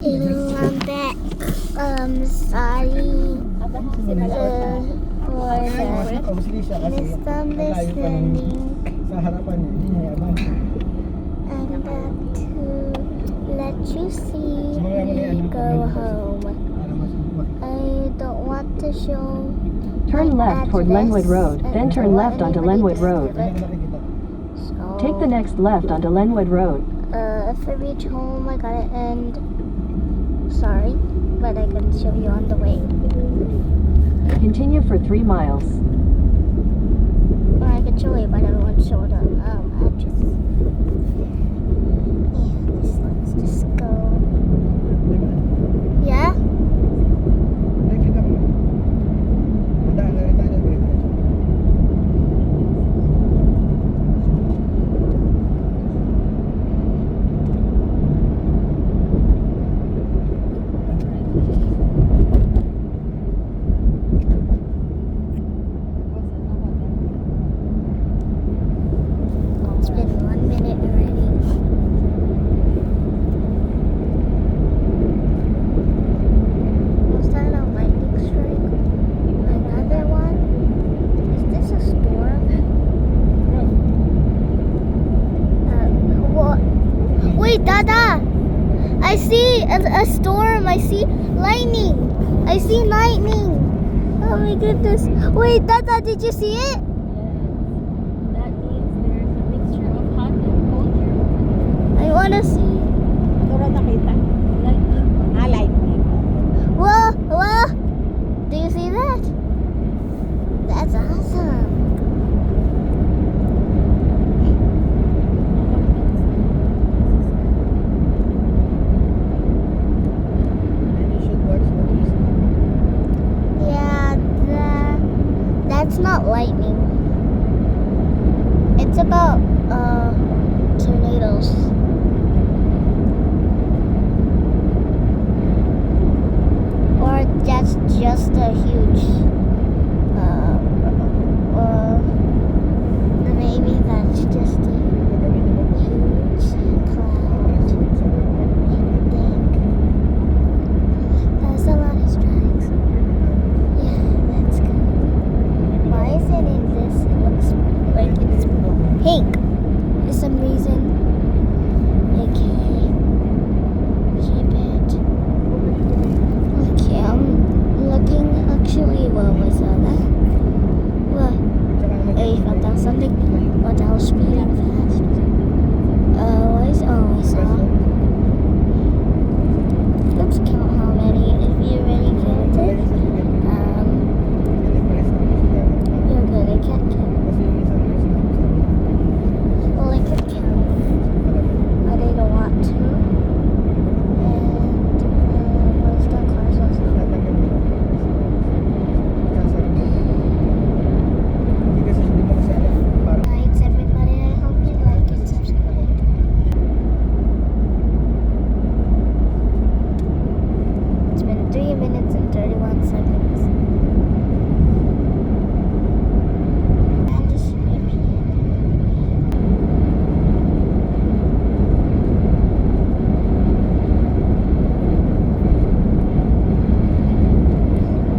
I'm back. Sorry for misunderstanding. Sa harapan niya, hindi niya yaman. I'm back to let you see Mga me ano, go home. Para mas I don't want to show. Turn left toward Lenwood Road, then turn left onto Lenwood Road. nakikita. Take the next left onto Lenwood Road. If I reach home, I gotta end. Sorry, but I can show you on the way. Continue for 3 miles. Or I can show you, but I don't want to show the address. Yeah, let's just go. Yeah? Nakikita mo. Madaan na rin tayo ng dire-diretso. It's been 1 minute already. Was that a lightning strike? Another one? Is this a storm? What? Wait, Dada! I see a storm. I see lightning. I see lightning. Oh my goodness. Wait, Dada, did you see it? That means there's a mixture of hot and cold air. I wanna see. Pero nakita. Lightning. Lightning. Whoa, whoa! Do you see that? That's awesome. And you should watch the trees. Yeah, that's not lightning. It's about tornadoes. Or that's just a huge maybe that's just a Gagamitin mo po. huge cloud. I think that's a lot of strikes. Yeah, that's good. Why is it in this? It looks like it's pink for some reason. Okay. Keep it. Okay, I'm looking. Actually, what was that? What? I found out something. But I was speeding fast. I saw. Let's count how many. If you already counted, you're good. I can't count. Kasi yung isang race na sabi, Well, I could count, but I don't want to. And where's the cars also? tatanggalin mo lang. Sasabihin mo. Hindi kasi hindi mo kasi alam. Parang Thanks, everybody. I hope you like and subscribe. It's been 3 minutes and 31 seconds. And just repeat.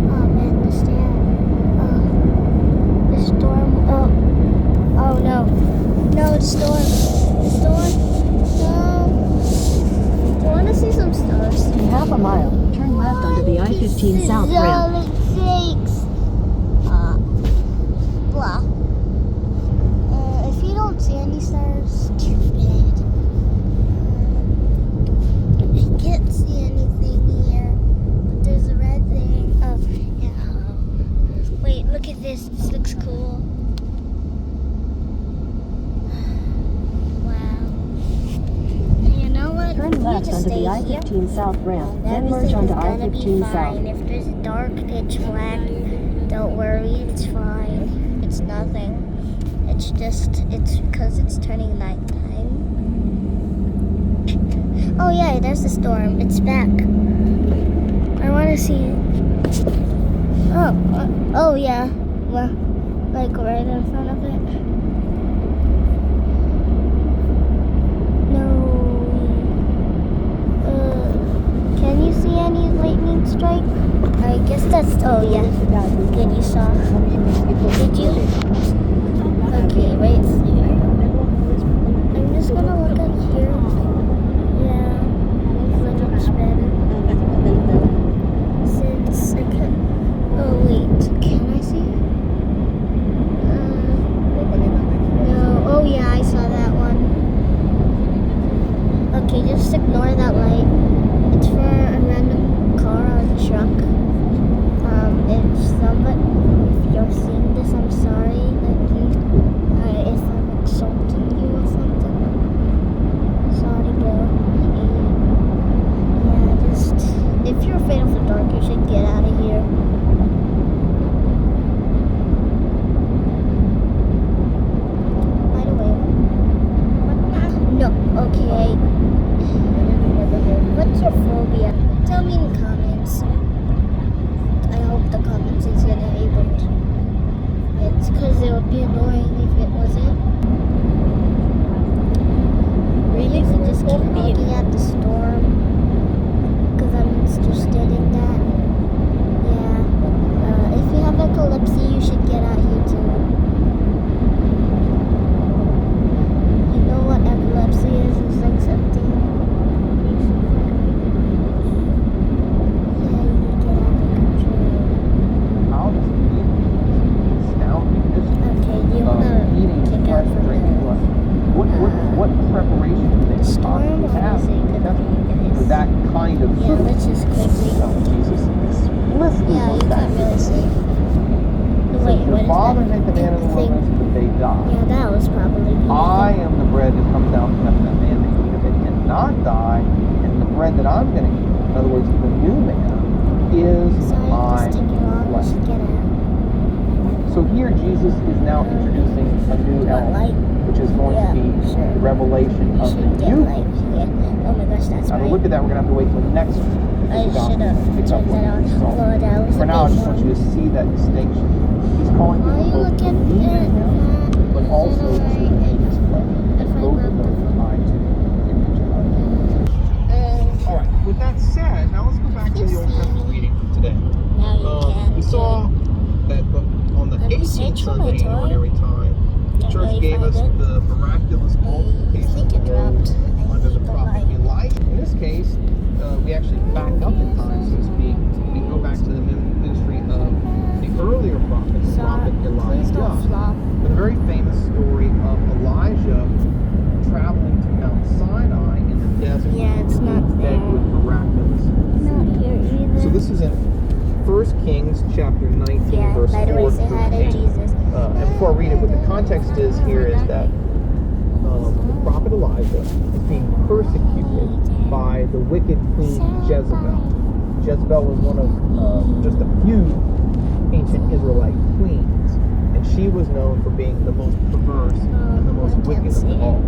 Oh man, the storm. The storm. Oh no. No, the storm. The storm. No. I want to see some stars. In half a mile, turn left onto the I-15 South ramp. All it takes. Blah. If you don't see any stars, too bad. I can't see anything here, but there's a red thing. Oh, yeah. Wait, look at this. This looks cool. Wow. You know what? Turn You left just onto stay the here. I-15 South ramp, And then merge everything onto is gonna be I-15 South. fine. If there's a dark pitch black, don't worry, it's fine. It's nothing. It's because it's turning nighttime. Oh yeah, there's the storm. It's back. I want to see it. Oh yeah. Well, like right in front of it. No. that's, oh yeah. Good, you saw. Did you? Okay, right here. I'm just gonna look at here. Yeah, that looks better. Since I can, oh wait, can I see? No, oh yeah, I saw that one. Okay, just ignore that light. It's for a random car or truck. If you're seeing this, I'm sorry that if I'm insulting you or something. Sorry, bro. Yeah, just, if you're afraid of the dark, you should get out of here. By the way, no, okay. What's your phobia? Tell me in the comments. I hope the comments is enabled. It's because it would be annoying if it wasn't. Maybe if we just keep looking at the storm. Because I'm interested in that. Yeah. If you have epilepsy, you should get out here too. You know what epilepsy is? It's like something. What preparation do they possibly have for that kind of Yeah, let's just quickly. Jesus explicitly Yeah, you can't really see. Wait, your what father is that? made the man in the wilderness, but they died. Yeah, that was probably. I am the bread that comes down from heaven, that man may eat of it and not die, and the bread that I'm going to eat, in other words, the new man, is Sorry, my this taking long. We flesh. should get out. So here Jesus is now introducing a new element, which is going to be the revelation We of should the get new. light here. Oh my gosh, that's Now to right. look at that, we're going to have to wait till next week. I should have turned that on. Oh, that was For a now, I big just want you one. to see that distinction. He's calling Why are people you both to looking believe in at him, that? but also to Alright. eat his flesh. And If I both grab of the those phone. tie to the image of God. All right. With that said, now let's go back to the Old Testament reading for today. Now you can. We saw that on the I'm 18th searching Sunday my in ordinary time, the Can't church really gave find us it. the miraculous multiplication think of it the loaves dropped. I under the need the prophet light. Elijah. In this case, we actually back up in time, so to speak. We go back to the ministry of the earlier prophet, the prophet Please don't Elijah. flop. The very famous story of Elijah traveling to Mount Sinai in the desert. Yeah, it's not fed there. with miraculous Not here either. So this is in 1 Kings chapter 19, Yeah, verse by the 4 way, say hi to through 8. Jesus. And before I read it, what the context is here is that the prophet Elijah is being persecuted by the wicked queen Jezebel. Jezebel was one of just a few ancient Israelite queens, and she was known for being the most perverse and the most wicked of them all.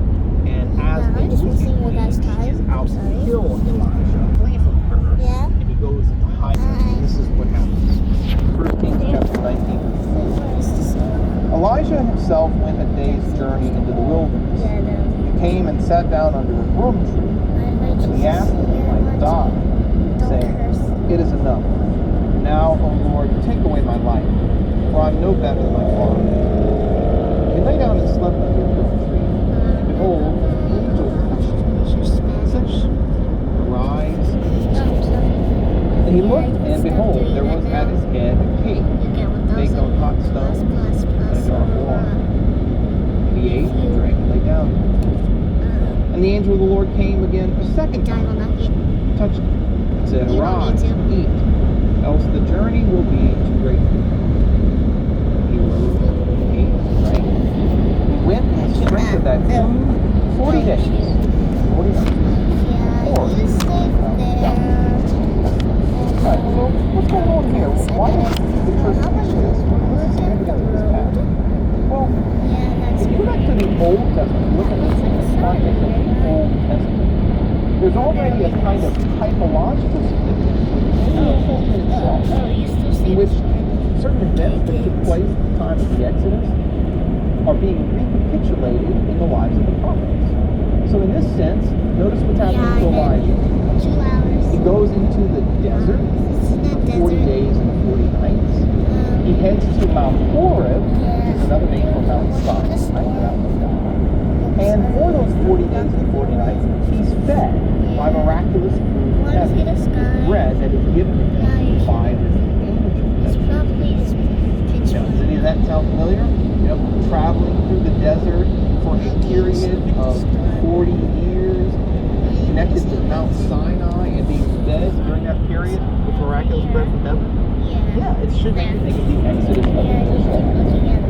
And as Yeah, a I'm just wicked wasting your queen, guys' she time. is out to Sorry. kill Elijah, flee from her, Yeah. and he goes into hiding. And this is what happens. 1 Kings chapter 19. Elijah himself went a day's journey into the wilderness. Yeah, no. He came and sat down under a broom tree, and he asked that he might die, saying, "It is enough. Now, O Lord, take away my life, for I am no better than my father." He lay down and slept under a broom tree, and behold, an angel touched him, and said, "Arise." And he looked, and behold, there was at his head a cake baked on hot stones and a jar of water. And he ate and drank and lay down. And the angel of the Lord came again a second time, touched him, and said, You don't "Arise, need to. eat, else the journey will be too great for you." He rose, ate, and drank. He went and strengthened that food 40 days, 40 nights. Yeah, you stay there. Right, so what's going on here? Why does the church teach this? What's the significance of this passage? Well, Yeah, that's if you go back to the Old Testament, look at the context of the Old Testament. There's already a kind of typological significance within the Old Testament itself, you still see in which certain events that took place at the time of the Exodus are being recapitulated in the lives of the prophets. So in this sense, notice what's happening to Elijah. 2 hours. He goes into the desert for 40 days and 40 nights. He heads to Mount Horeb, which is another name for Mount Sinai. And for those 40 days and 40 nights, he's fed by miraculous food from heaven. This bread that is given to him by this angel. It's probably his picture. Does any of that sound familiar? Yep. Traveling through the desert for a period of 40 years, connected to Mount Sinai and being fed during that period with miraculous bread from heaven. Yeah, it should make you think of the Exodus of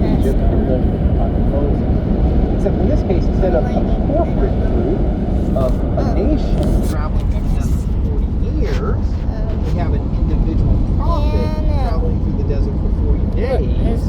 Egypt from the time of Moses. Except in this case, instead of a corporate group of a nation traveling through the desert for 40 years, we have an individual prophet traveling through the desert for 40 days.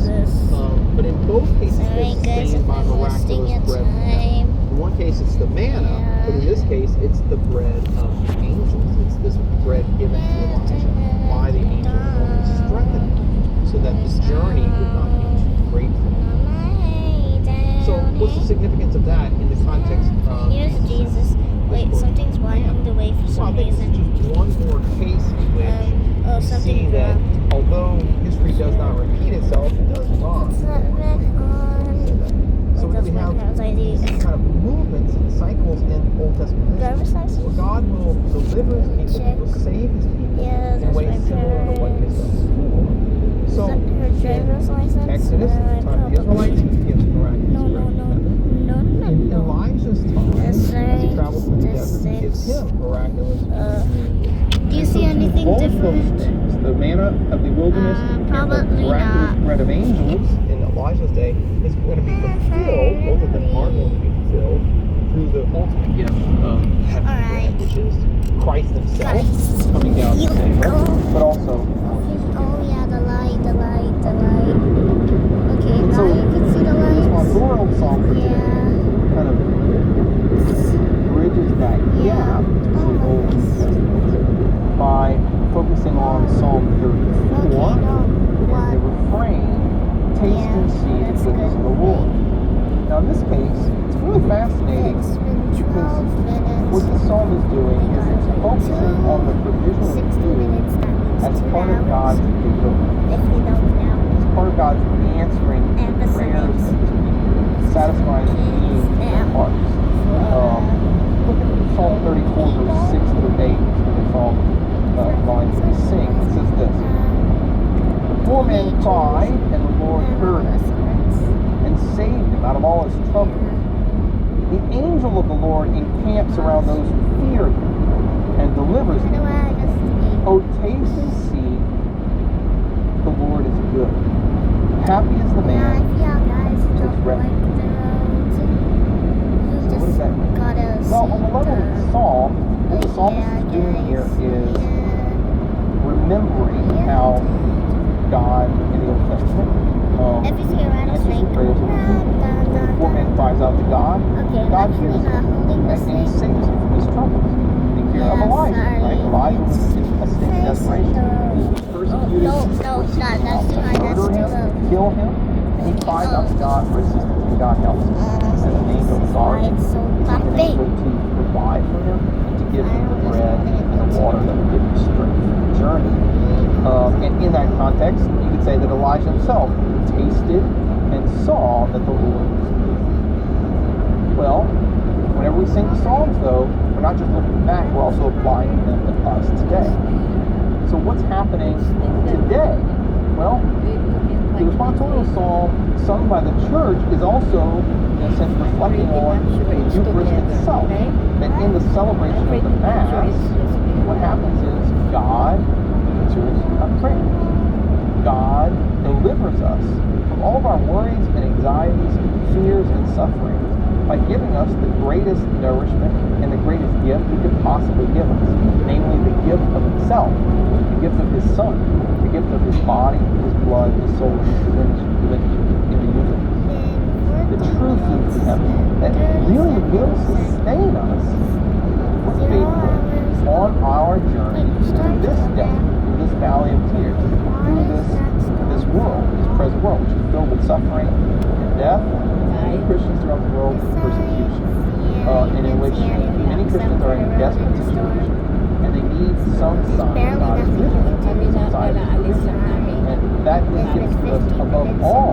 But in both cases, they're sustained by miraculous bread from heaven. In one case, it's the manna, but in this case, it's the bread of the angels. It's this bread given to Elijah by the angel to strengthen him, so that the journey would not be too great for him. So, what's the significance of that in the context of Here's Jesus. Wait, something's blocking the way for Well, I some think this reason. is just one more case in which Oh, we see something that dropped. although history does not repeat itself, it does rhyme. It's not red on. So we have these kind of movements and cycles in Old Testament Driver's history license? where God will deliver his people, he will save his people Yeah, in that's ways my similar to what he has done before. So Her driver's license? Exodus, the time of the Israelites, he gives miraculous No, no, bread. no. No, In no, no. Elijah's time, That's as he travels through the right. desert, he gives him miraculous Do you see anything both different? those things, the manna of the wilderness and the Probably miraculous not. bread of angels in Elijah's day is going to be fulfilled, both of them are going to be fulfilled through the ultimate gift of heavenly bread, Alright. which is Christ himself Christ. coming down to You save go. us, but also Oh yeah, the light. Okay, And now so, you can see the this lights. authorial psalm for today Yeah. kind of bridges that gap between the Old and New Testament by focusing on Psalm 34 and the refrain, taste and see the goodness of the Lord. Now in this case, it's really fascinating It's been because 12 minutes. what the psalm is doing is it's focusing on the provision of 60 food minutes, that means as 2 part of God's hours. deliverance, If you don't know. as part of God's answering And the prayers of his people, satisfying the needs of their hearts. Look at Psalm 34, verse 6 through 8, which is the psalm lines that we sing. It says this: The poor man cried, and the Lord heard him and saved him out of all his troubles. The angel of the Lord encamps around those who fear him and delivers them. Oh, taste and see, the Lord is good. Happy is the man who takes refuge. So what does that mean? Well, on the level of the psalm, what the psalmist is doing here is remembering how God in the Old Testament answers the prayers of his people. When the poor man cries out to God, God hears him, right? And he saves him from his troubles. Take care of Elijah, right? Elijah was in a state of desperation. He was persecuted, murder him, kill him, and he cries out to God for assistance, and God helps him. He sends an angel to guard him, he sends an angel to provide for him, and to give him the bread and the water that will give him strength for the journey. And in that context, you could say that Elijah himself tasted and saw that the Lord was good. Well, whenever we sing the Psalms, though, we're not just looking back, we're also applying them to us today. So what's happening today? Well, the responsorial psalm sung by the church is also, in a sense, reflecting on the Eucharist itself. That in the celebration of the Mass, what happens is God answers our prayer. God delivers us from all of our worries and anxieties, fears and suffering by giving us the greatest nourishment and the greatest gift he could possibly give us, namely the gift of himself, the gift of his Son, the gift of his body, his blood, his soul, and his divinity in the Eucharist. The true food from heaven that really will sustain us with faithful on our journey through this desert, through this valley of tears, through this world, this present world, which is filled with suffering and death, and many Christians throughout the world with persecution, and in which added gives 50 us above minutes all